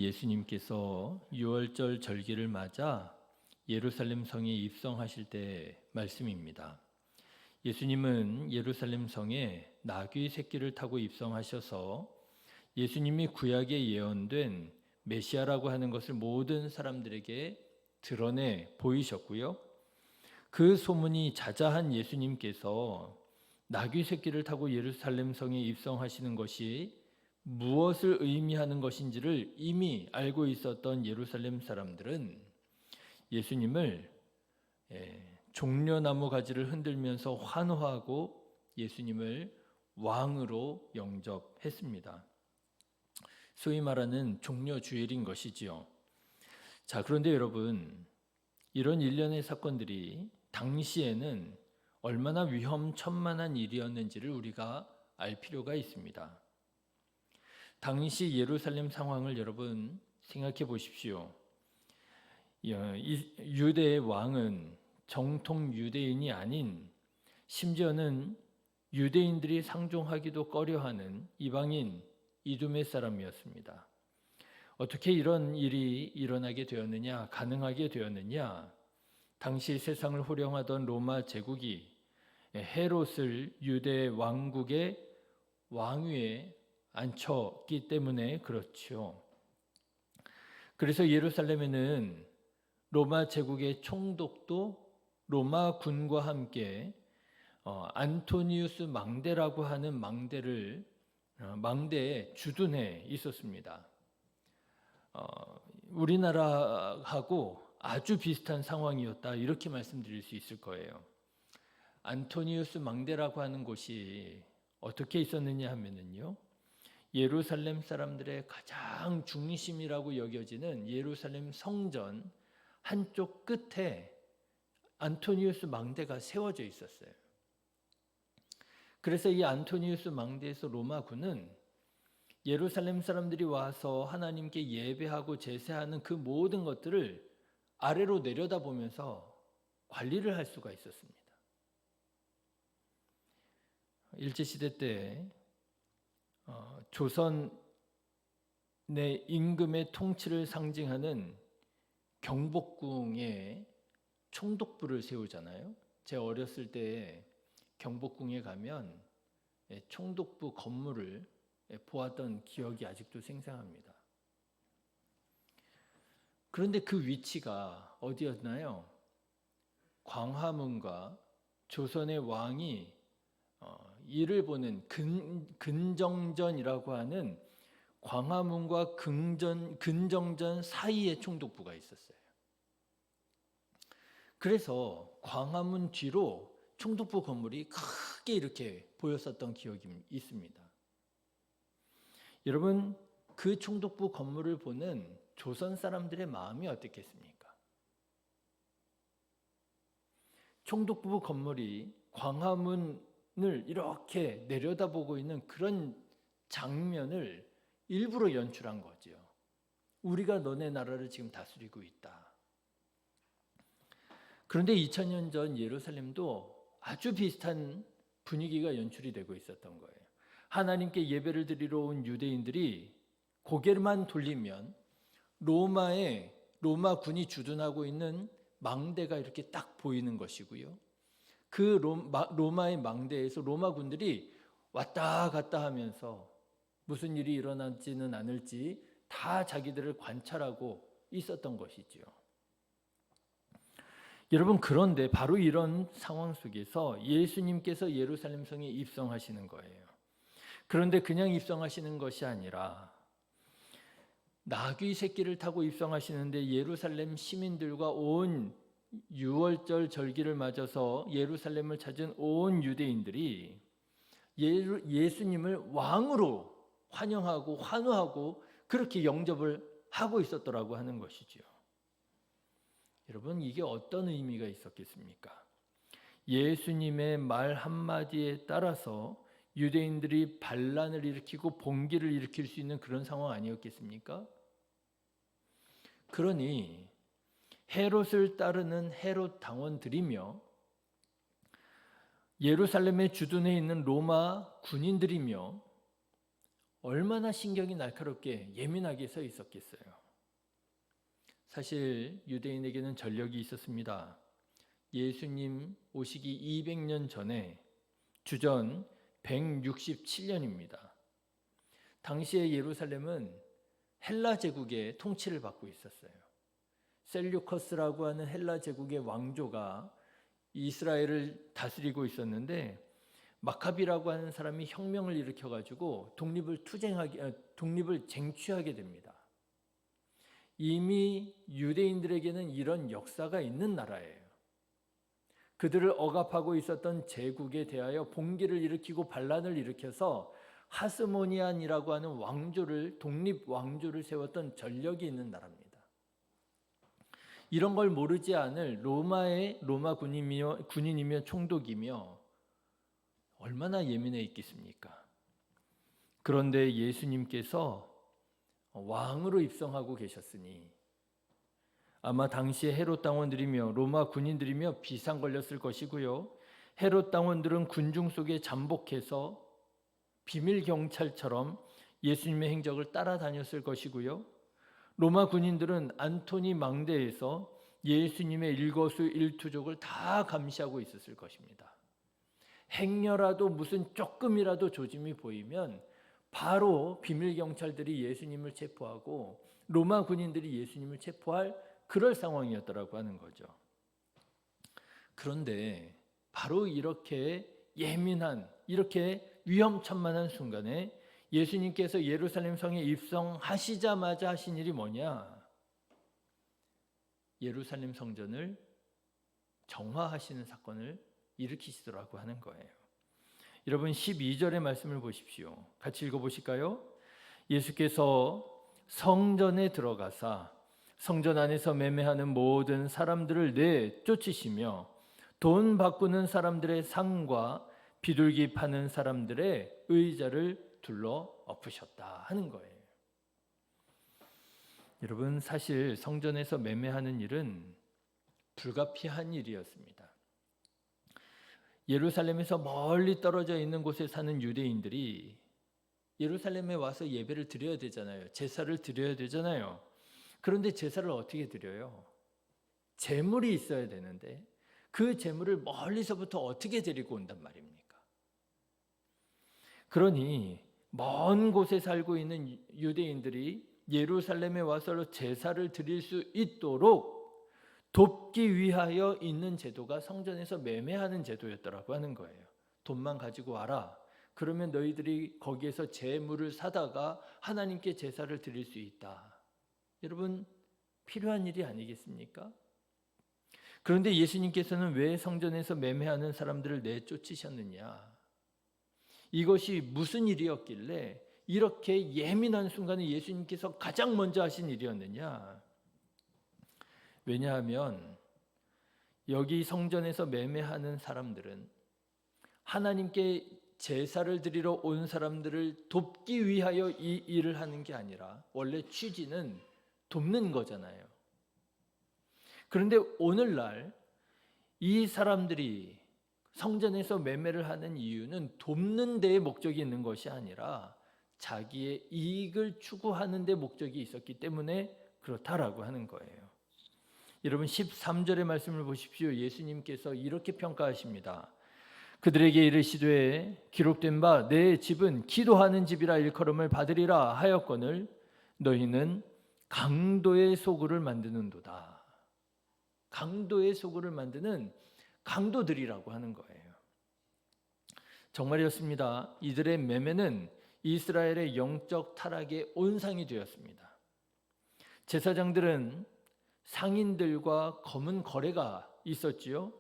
예수님께서 유월절 절기를 맞아 예루살렘 성에 입성하실 때 말씀입니다. 예수님은 예루살렘 성에 나귀 새끼를 타고 입성하셔서 예수님이 구약에 예언된 메시아라고 하는 것을 모든 사람들에게 드러내 보이셨고요. 그 소문이 자자한 예수님께서 나귀 새끼를 타고 예루살렘 성에 입성하시는 것이 무엇을 의미하는 것인지를 이미 알고 있었던 예루살렘 사람들은 예수님을 종려나무 가지를 흔들면서 환호하고 예수님을 왕으로 영접했습니다. 소위 말하는 종려주일인 것이지요. 자, 그런데 여러분, 이런 일련의 사건들이 당시에는 얼마나 위험천만한 일이었는지를 우리가 알 필요가 있습니다. 당시 예루살렘 상황을 여러분 생각해 보십시오. 유대의 왕은 정통 유대인이 아닌, 심지어는 유대인들이 상종하기도 꺼려하는 이방인 이두메 사람이었습니다. 어떻게 이런 일이 일어나게 되었느냐, 가능하게 되었느냐? 당시 세상을 호령하던 로마 제국이 헤롯을 유대 왕국의 왕위에 앉혔기 때문에 그렇죠. 그래서 예루살렘에는 로마 제국의 총독도 로마 군과 함께 안토니우스 망대라고 하는 망대에 주둔해 있었습니다. 우리나라하고 아주 비슷한 상황이었다, 이렇게 말씀드릴 수 있을 거예요. 안토니우스 망대라고 하는 곳이 어떻게 있었느냐 하면은요, 예루살렘 사람들의 가장 중심이라고 여겨지는 예루살렘 성전 한쪽 끝에 안토니우스 망대가 세워져 있었어요. 그래서 이 안토니우스 망대에서 로마군은 예루살렘 사람들이 와서 하나님께 예배하고 제사하는 그 모든 것들을 아래로 내려다보면서 관리를 할 수가 있었습니다. 일제시대 때 조선의 임금의 통치를 상징하는 경복궁에 총독부를 세우잖아요. 제 어렸을 때 경복궁에 가면 총독부 건물을 보았던 기억이 아직도 생생합니다. 그런데 그 위치가 어디였나요? 광화문과 조선의 왕이 일을 보는 근정전이라고 하는 광화문과 근정전 사이에 총독부가 있었어요. 그래서 광화문 뒤로 총독부 건물이 크게 이렇게 보였었던 기억이 있습니다. 여러분, 그 총독부 건물을 보는 조선 사람들의 마음이 어떻겠습니까? 총독부 건물이 광화문을 이렇게 내려다보고 있는 그런 장면을 일부러 연출한 거죠. 우리가 너네 나라를 지금 다스리고 있다. 그런데 2000년 전 예루살렘도 아주 비슷한 분위기가 연출이 되고 있었던 거예요. 하나님께 예배를 드리러 온 유대인들이 고개만 돌리면 로마 군이 주둔하고 있는 망대가 이렇게 딱 보이는 것이고요. 그 로마의 망대에서 로마 군들이 왔다 갔다 하면서 무슨 일이 일어나지는 않을지 다 자기들을 관찰하고 있었던 것이지요. 여러분, 그런데 바로 이런 상황 속에서 예수님께서 예루살렘 성에 입성하시는 거예요. 그런데 그냥 입성하시는 것이 아니라 나귀 새끼를 타고 입성하시는데, 예루살렘 시민들과 온 유월절 절기를 맞아서 예루살렘을 찾은 온 유대인들이 예수님을 왕으로 환영하고 환호하고 그렇게 영접을 하고 있었더라고 하는 것이죠. 여러분, 이게 어떤 의미가 있었겠습니까? 예수님의 말 한마디에 따라서 유대인들이 반란을 일으키고 봉기를 일으킬 수 있는 그런 상황 아니었겠습니까? 그러니 헤롯을 따르는 헤롯 당원들이며 예루살렘에 주둔해 있는 로마 군인들이며 얼마나 신경이 날카롭게 예민하게 서 있었겠어요. 사실 유대인에게는 전력이 있었습니다. 예수님 오시기 200년 전에 주전 167년입니다. 당시의 예루살렘은 헬라 제국의 통치를 받고 있었어요. 셀류커스라고 하는 헬라 제국의 왕조가 이스라엘을 다스리고 있었는데 마카비라고 하는 사람이 혁명을 일으켜가지고 독립을 쟁취하게 됩니다. 이미 유대인들에게는 이런 역사가 있는 나라예요. 그들을 억압하고 있었던 제국에 대하여 봉기를 일으키고 반란을 일으켜서 하스모니안이라고 하는 독립 왕조를 세웠던 전력이 있는 나라입니다. 이런 걸 모르지 않을 로마 군인이며 총독이며 얼마나 예민해 있겠습니까? 그런데 예수님께서 왕으로 입성하고 계셨으니 아마 당시에 헤롯 당원들이며 로마 군인들이며 비상 걸렸을 것이고요. 헤롯 당원들은 군중 속에 잠복해서 비밀 경찰처럼 예수님의 행적을 따라다녔을 것이고요. 로마 군인들은 안토니 망대에서 예수님의 일거수일투족을 다 감시하고 있었을 것입니다. 행여라도 무슨 조금이라도 조짐이 보이면 바로 비밀 경찰들이 예수님을 체포하고 로마 군인들이 예수님을 체포할 그럴 상황이었더라고 하는 거죠. 그런데 바로 이렇게 예민한, 이렇게 위험천만한 순간에 예수님께서 예루살렘 성에 입성하시자마자 하신 일이 뭐냐? 예루살렘 성전을 정화하시는 사건을 일으키시더라고 하는 거예요. 여러분 12절의 말씀을 보십시오. 같이 읽어보실까요? 예수께서 성전에 들어가사 성전 안에서 매매하는 모든 사람들을 내쫓으시며 돈 바꾸는 사람들의 상과 비둘기 파는 사람들의 의자를 둘러 엎으셨다 하는 거예요. 여러분 사실 성전에서 매매하는 일은 불가피한 일이었습니다. 예루살렘에서 멀리 떨어져 있는 곳에 사는 유대인들이 예루살렘에 와서 예배를 드려야 되잖아요. 제사를 드려야 되잖아요. 그런데 제사를 어떻게 드려요? 제물이 있어야 되는데 그 제물을 멀리서부터 어떻게 데리고 온단 말입니까? 그러니 먼 곳에 살고 있는 유대인들이 예루살렘에 와서 제사를 드릴 수 있도록 돕기 위하여 있는 제도가 성전에서 매매하는 제도였더라고 하는 거예요. 돈만 가지고 와라. 그러면 너희들이 거기에서 제물을 사다가 하나님께 제사를 드릴 수 있다. 여러분 필요한 일이 아니겠습니까? 그런데 예수님께서는 왜 성전에서 매매하는 사람들을 내쫓으셨느냐? 이것이 무슨 일이었길래 이렇게 예민한 순간에 예수님께서 가장 먼저 하신 일이었느냐? 왜냐하면 여기 성전에서 매매하는 사람들은 하나님께 제사를 드리러 온 사람들을 돕기 위하여 이 일을 하는 게 아니라 원래 취지는 돕는 거잖아요. 그런데 오늘날 이 사람들이 성전에서 매매를 하는 이유는 돕는 데에 목적이 있는 것이 아니라 자기의 이익을 추구하는 데 목적이 있었기 때문에 그렇다라고 하는 거예요. 여러분 13절의 말씀을 보십시오. 예수님께서 이렇게 평가하십니다. 그들에게 이르시되 기록된 바 내 집은 기도하는 집이라 일컬음을 받으리라 하였거늘 너희는 강도의 소굴을 만드는도다. 강도의 소굴을 만드는 강도들이라고 하는 거예요. 정말이었습니다. 이들의 매매는 이스라엘의 영적 타락의 온상이 되었습니다. 제사장들은 상인들과 검은 거래가 있었지요.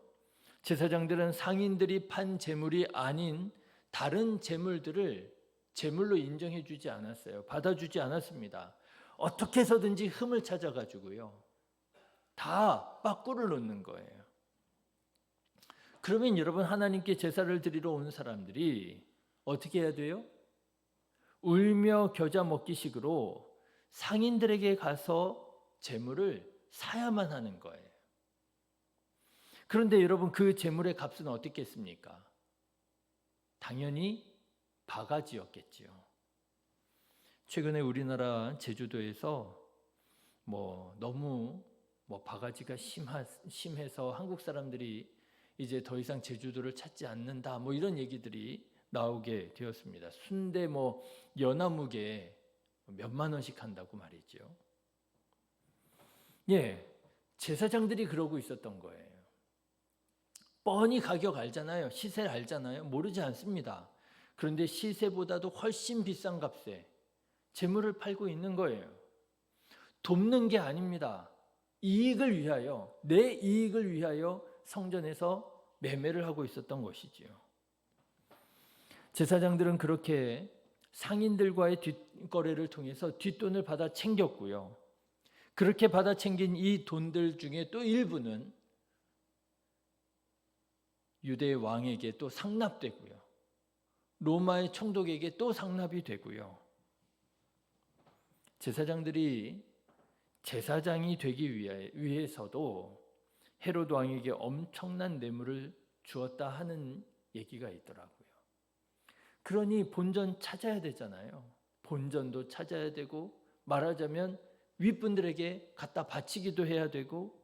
제사장들은 상인들이 판 제물이 아닌 다른 제물들을 제물로 인정해 주지 않았어요. 받아주지 않았습니다. 어떻게 해서든지 흠을 찾아가지고요. 다 빠꾸를 놓는 거예요. 그러면 여러분 하나님께 제사를 드리러 온 사람들이 어떻게 해야 돼요? 울며 겨자 먹기식으로 상인들에게 가서 제물을 사야만 하는 거예요. 그런데 여러분 그 제물의 값은 어떻겠습니까? 당연히 바가지였겠지요. 최근에 우리나라 제주도에서 너무 바가지가 심해서 한국 사람들이 이제 더 이상 제주도를 찾지 않는다 이런 얘기들이 나오게 되었습니다. 순대 연화무게 몇만 원씩 한다고 말이죠. 예, 제사장들이 그러고 있었던 거예요. 뻔히 가격 알잖아요. 시세 알잖아요. 모르지 않습니다. 그런데 시세보다도 훨씬 비싼 값에 재물을 팔고 있는 거예요. 돕는 게 아닙니다. 이익을 위하여, 내 이익을 위하여 성전에서 매매를 하고 있었던 것이지요. 제사장들은 그렇게 상인들과의 뒷거래를 통해서 뒷돈을 받아 챙겼고요. 그렇게 받아 챙긴 이 돈들 중에 또 일부는 유대 왕에게 또 상납되고요. 로마의 총독에게 또 상납이 되고요. 제사장들이 제사장이 되기 위해서도 헤롯 왕에게 엄청난 뇌물을 주었다 하는 얘기가 있더라고요. 그러니 본전 찾아야 되잖아요. 본전도 찾아야 되고, 말하자면 윗분들에게 갖다 바치기도 해야 되고,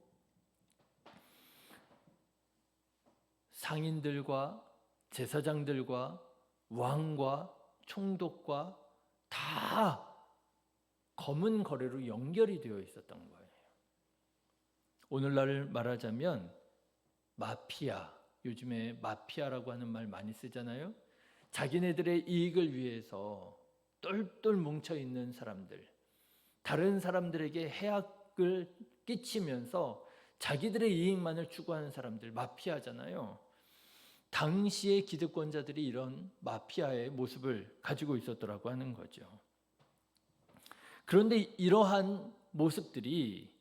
상인들과 제사장들과 왕과 총독과 다 검은 거래로 연결이 되어 있었던 거예요. 오늘날 말하자면 마피아, 요즘에 마피아라고 하는 말 많이 쓰잖아요. 자기네들의 이익을 위해서 똘똘 뭉쳐있는 사람들, 다른 사람들에게 해악을 끼치면서 자기들의 이익만을 추구하는 사람들, 마피아잖아요. 당시의 기득권자들이 이런 마피아의 모습을 가지고 있었더라고 하는 거죠. 그런데 이러한 모습들이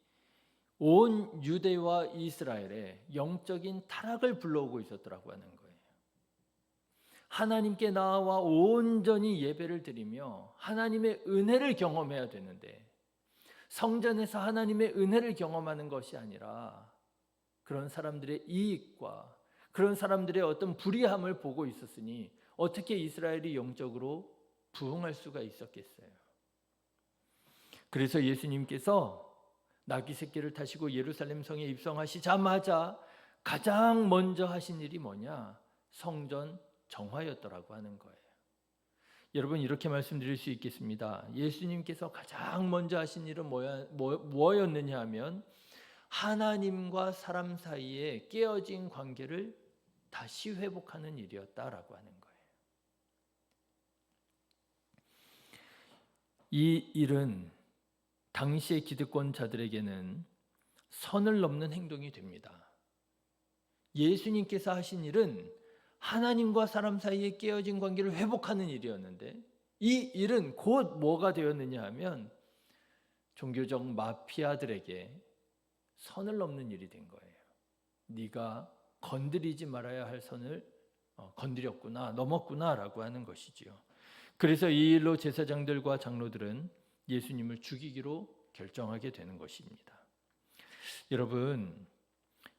온 유대와 이스라엘에 영적인 타락을 불러오고 있었더라고 하는 거예요. 하나님께 나와 온전히 예배를 드리며 하나님의 은혜를 경험해야 되는데, 성전에서 하나님의 은혜를 경험하는 것이 아니라 그런 사람들의 이익과 그런 사람들의 어떤 불의함을 보고 있었으니 어떻게 이스라엘이 영적으로 부흥할 수가 있었겠어요. 그래서 예수님께서 나귀 새끼를 타시고 예루살렘 성에 입성하시자마자 가장 먼저 하신 일이 뭐냐? 성전 정화였더라고 하는 거예요. 여러분, 이렇게 말씀드릴 수 있겠습니다. 예수님께서 가장 먼저 하신 일은 뭐였느냐 하면 하나님과 사람 사이에 깨어진 관계를 다시 회복하는 일이었다라고 하는 거예요. 이 일은 당시의 기득권자들에게는 선을 넘는 행동이 됩니다. 예수님께서 하신 일은 하나님과 사람 사이에 깨어진 관계를 회복하는 일이었는데, 이 일은 곧 뭐가 되었느냐 하면 종교적 마피아들에게 선을 넘는 일이 된 거예요. 네가 건드리지 말아야 할 선을 건드렸구나, 넘었구나라고 하는 것이지요. 그래서 이 일로 제사장들과 장로들은 예수님을 죽이기로 결정하게 되는 것입니다. 여러분,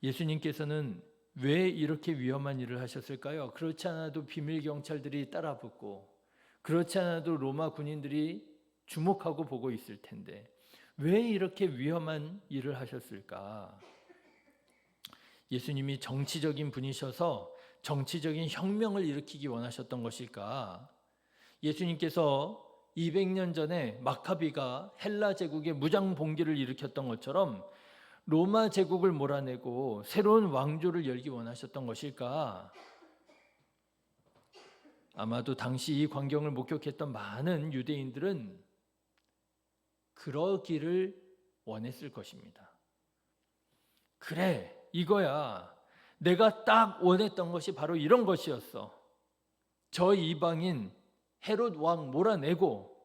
예수님께서는 왜 이렇게 위험한 일을 하셨을까요? 그렇지 않아도 비밀 경찰들이 따라붙고, 그렇지 않아도 로마 군인들이 주목하고 보고 있을 텐데 왜 이렇게 위험한 일을 하셨을까? 예수님이 정치적인 분이셔서 정치적인 혁명을 일으키기 원하셨던 것일까? 예수님께서 200년 전에 마카비가 헬라 제국의 무장 봉기를 일으켰던 것처럼 로마 제국을 몰아내고 새로운 왕조를 열기 원하셨던 것일까? 아마도 당시 이 광경을 목격했던 많은 유대인들은 그러기를 원했을 것입니다. 그래, 이거야. 내가 딱 원했던 것이 바로 이런 것이었어. 저 이방인 헤롯 왕 몰아내고,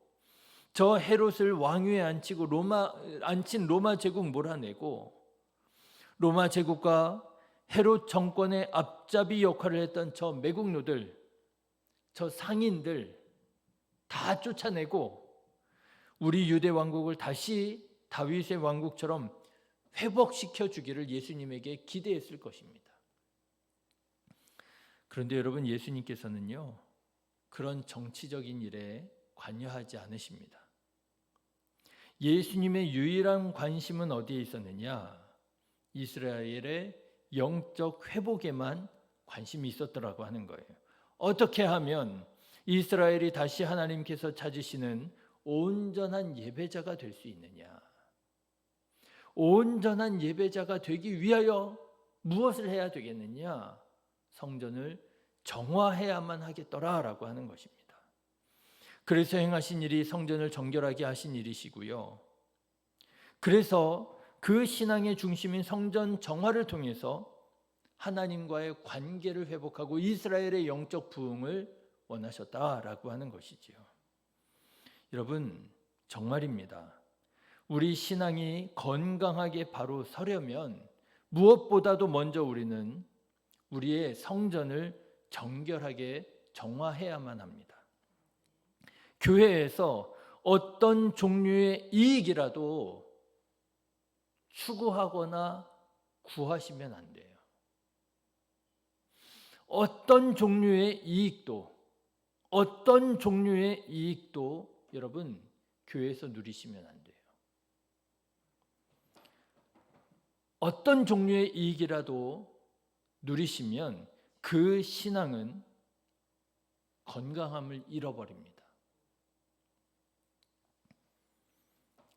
저 헤롯을 왕위에 앉힌 로마 제국 몰아내고, 로마 제국과 헤롯 정권의 앞잡이 역할을 했던 저 매국노들, 저 상인들 다 쫓아내고 우리 유대 왕국을 다시 다윗의 왕국처럼 회복시켜 주기를 예수님에게 기대했을 것입니다. 그런데 여러분, 예수님께서는요, 그런 정치적인 일에 관여하지 않으십니다. 예수님의 유일한 관심은 어디에 있었느냐? 이스라엘의 영적 회복에만 관심이 있었더라고 하는 거예요. 어떻게 하면 이스라엘이 다시 하나님께서 찾으시는 온전한 예배자가 될 수 있느냐? 온전한 예배자가 되기 위하여 무엇을 해야 되겠느냐? 성전을 정화해야만 하겠더라라고 하는 것입니다. 그래서 행하신 일이 성전을 정결하게 하신 일이시고요. 그래서 그 신앙의 중심인 성전 정화를 통해서 하나님과의 관계를 회복하고 이스라엘의 영적 부흥을 원하셨다라고 하는 것이지요. 여러분, 정말입니다. 우리 신앙이 건강하게 바로 서려면 무엇보다도 먼저 우리는 우리의 성전을 정결하게 정화해야만 합니다. 교회에서 어떤 종류의 이익이라도 추구하거나 구하시면 안 돼요. 어떤 종류의 이익도 여러분 교회에서 누리시면 안 돼요. 어떤 종류의 이익이라도 누리시면 그 신앙은 건강함을 잃어버립니다.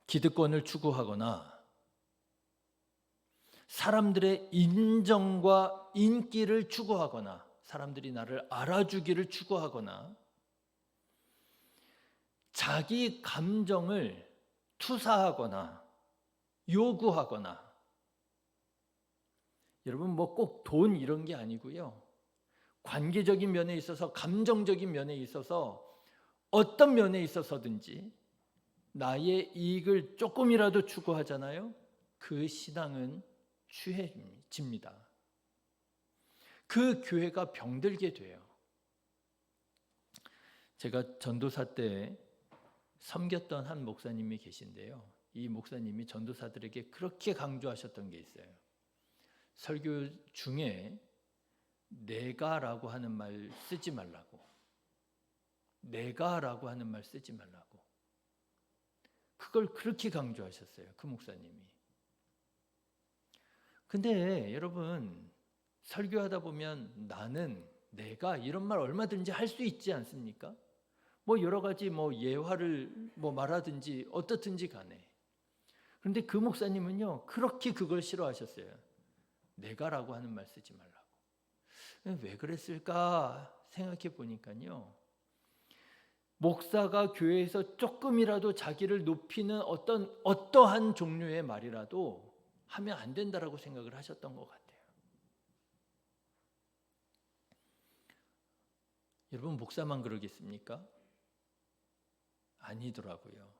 기득권을 추구하거나 사람들의 인정과 인기를 추구하거나 사람들이 나를 알아주기를 추구하거나 자기 감정을 투사하거나 요구하거나 여러분 뭐 꼭 돈 이런 게 아니고요. 관계적인 면에 있어서 감정적인 면에 있어서 어떤 면에 있어서든지 나의 이익을 조금이라도 추구하잖아요. 그 신앙은 취해집니다. 그 교회가 병들게 돼요. 제가 전도사 때 섬겼던 한 목사님이 계신데요. 이 목사님이 전도사들에게 그렇게 강조하셨던 게 있어요. 설교 중에 내가라고 하는 말 쓰지 말라고. 내가라고 하는 말 쓰지 말라고. 그걸 그렇게 강조하셨어요. 그 목사님이. 근데 여러분 설교하다 보면 나는, 내가 이런 말 얼마든지 할 수 있지 않습니까? 뭐 여러 가지 뭐 예화를 뭐 말하든지 어떻든지 간에. 그런데 그 목사님은요 그렇게 그걸 싫어하셨어요. 내가라고 하는 말 쓰지 말라고. 왜 그랬을까 생각해 보니까요. 목사가 교회에서 조금이라도 자기를 높이는 어떠한 종류의 말이라도 하면 안 된다라고 생각을 하셨던 것 같아요. 여러분 목사만 그러겠습니까? 아니더라고요.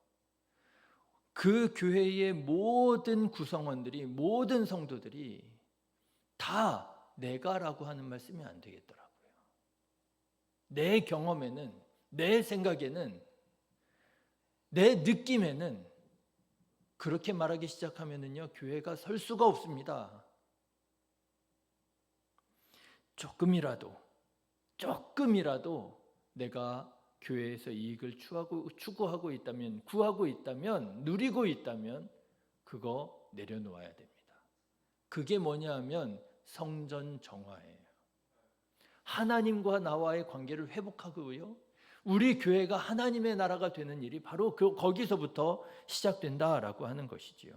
그 교회의 모든 구성원들이, 모든 성도들이 다 내가라고 하는 말 쓰면 안 되겠더라고요. 내 경험에는, 내 생각에는, 내 느낌에는 그렇게 말하기 시작하면은요 교회가 설 수가 없습니다. 조금이라도 내가 교회에서 이익을 추구하고 있다면, 구하고 있다면, 누리고 있다면 그거 내려놓아야 됩니다. 그게 뭐냐 하면 성전 정화예요. 하나님과 나와의 관계를 회복하고요. 우리 교회가 하나님의 나라가 되는 일이 바로 거기서부터 시작된다라고 하는 것이지요.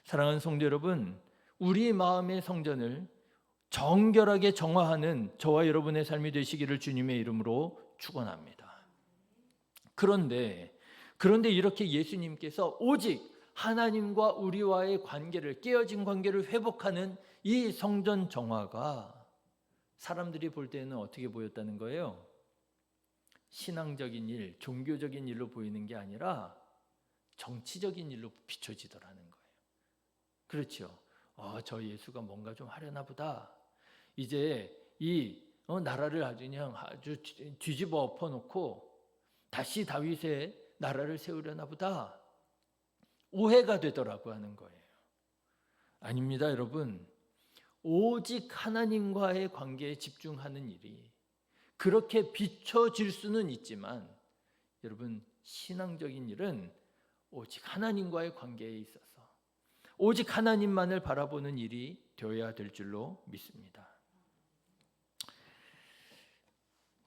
사랑하는 성도 여러분, 우리 마음의 성전을 정결하게 정화하는 저와 여러분의 삶이 되시기를 주님의 이름으로 축원합니다. 그런데 이렇게 예수님께서 오직 하나님과 우리와의 관계를, 깨어진 관계를 회복하는 이 성전 정화가 사람들이 볼 때는 어떻게 보였다는 거예요? 신앙적인 일, 종교적인 일로 보이는 게 아니라 정치적인 일로 비춰지더라는 거예요. 그렇죠. 저 예수가 뭔가 좀 하려나 보다. 이제 이 나라를 아주 뒤집어 엎어놓고 다시 다윗의 나라를 세우려나 보다. 오해가 되더라고 하는 거예요. 아닙니다, 여러분. 오직 하나님과의 관계에 집중하는 일이 그렇게 비춰질 수는 있지만 여러분 신앙적인 일은 오직 하나님과의 관계에 있어서 오직 하나님만을 바라보는 일이 되어야 될 줄로 믿습니다.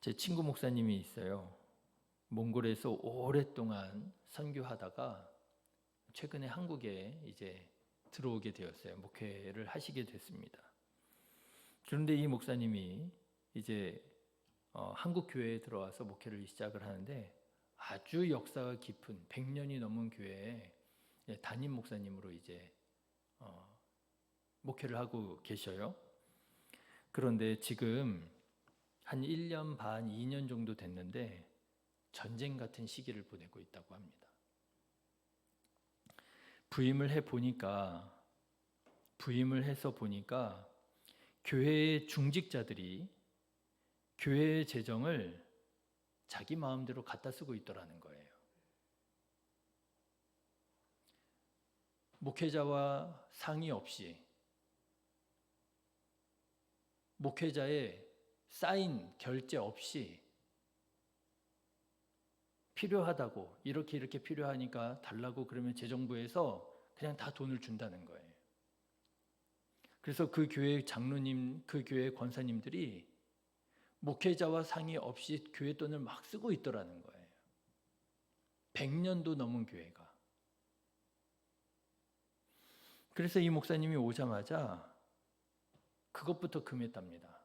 제 친구 목사님이 있어요. 몽골에서 오랫동안 선교하다가 최근에 한국에 이제 들어오게 되었어요. 목회를 하시게 됐습니다. 그런데 이 목사님이 이제 한국 교회에 들어와서 목회를 시작을 하는데 아주 역사가 깊은 100년이 넘은 교회에 담임 목사님으로 이제 목회를 하고 계셔요. 그런데 지금 한 1년 반, 2년 정도 됐는데 전쟁 같은 시기를 보내고 있다고 합니다. 부임을 해서 보니까 교회의 중직자들이 교회의 재정을 자기 마음대로 갖다 쓰고 있더라는 거예요. 목회자와 상의 없이 목회자의 사인, 결제 없이 필요하다고 이렇게 필요하니까 달라고 그러면 재정부에서 그냥 다 돈을 준다는 거예요. 그래서 그 교회 장로님, 그 교회 권사님들이 목회자와 상의 없이 교회 돈을 막 쓰고 있더라는 거예요. 100년도 넘은 교회가. 그래서 이 목사님이 오자마자 그것부터 금했답니다.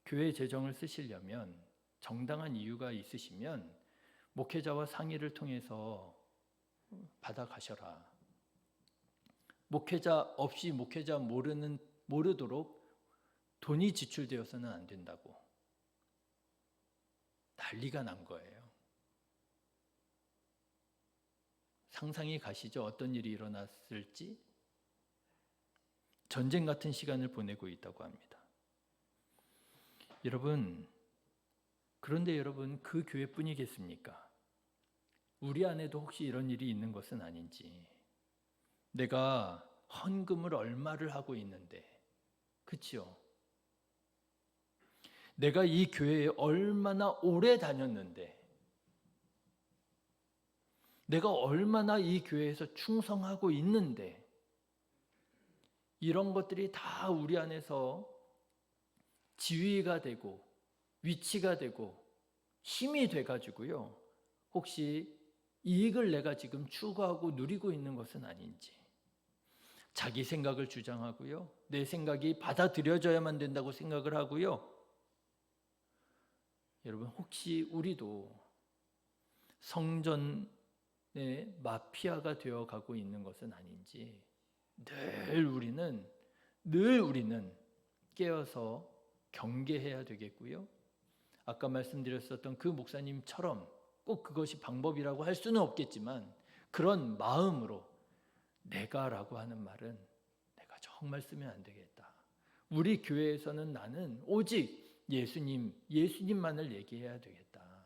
교회 재정을 쓰시려면 정당한 이유가 있으시면 목회자와 상의를 통해서 받아가셔라. 목회자 없이 목회자 모르도록 돈이 지출되어서는 안 된다고. 난리가 난 거예요. 상상이 가시죠? 어떤 일이 일어났을지? 전쟁 같은 시간을 보내고 있다고 합니다. 그런데 여러분, 그 교회뿐이겠습니까? 우리 안에도 혹시 이런 일이 있는 것은 아닌지. 내가 헌금을 얼마를 하고 있는데, 그치요? 내가 이 교회에 얼마나 오래 다녔는데, 내가 얼마나 이 교회에서 충성하고 있는데, 이런 것들이 다 우리 안에서 지위가 되고 위치가 되고 힘이 돼가지고요. 혹시 이익을 내가 지금 추구하고 누리고 있는 것은 아닌지. 자기 생각을 주장하고요. 내 생각이 받아들여져야만 된다고 생각을 하고요. 여러분, 혹시 우리도 성전의 마피아가 되어가고 있는 것은 아닌지 늘 우리는 깨어서 경계해야 되겠고요. 아까 말씀드렸었던 그 목사님처럼 꼭 그것이 방법이라고 할 수는 없겠지만 그런 마음으로 내가라고 하는 말은 내가 정말 쓰면 안 되겠다. 우리 교회에서는 나는 오직 예수님만을 얘기해야 되겠다.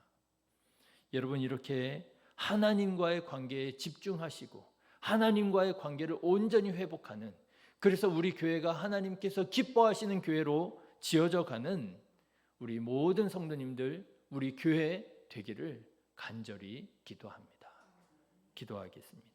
여러분, 이렇게 하나님과의 관계에 집중하시고 하나님과의 관계를 온전히 회복하는, 그래서 우리 교회가 하나님께서 기뻐하시는 교회로 지어져 가는 우리 모든 성도님들, 우리 교회 되기를 간절히 기도합니다. 기도하겠습니다.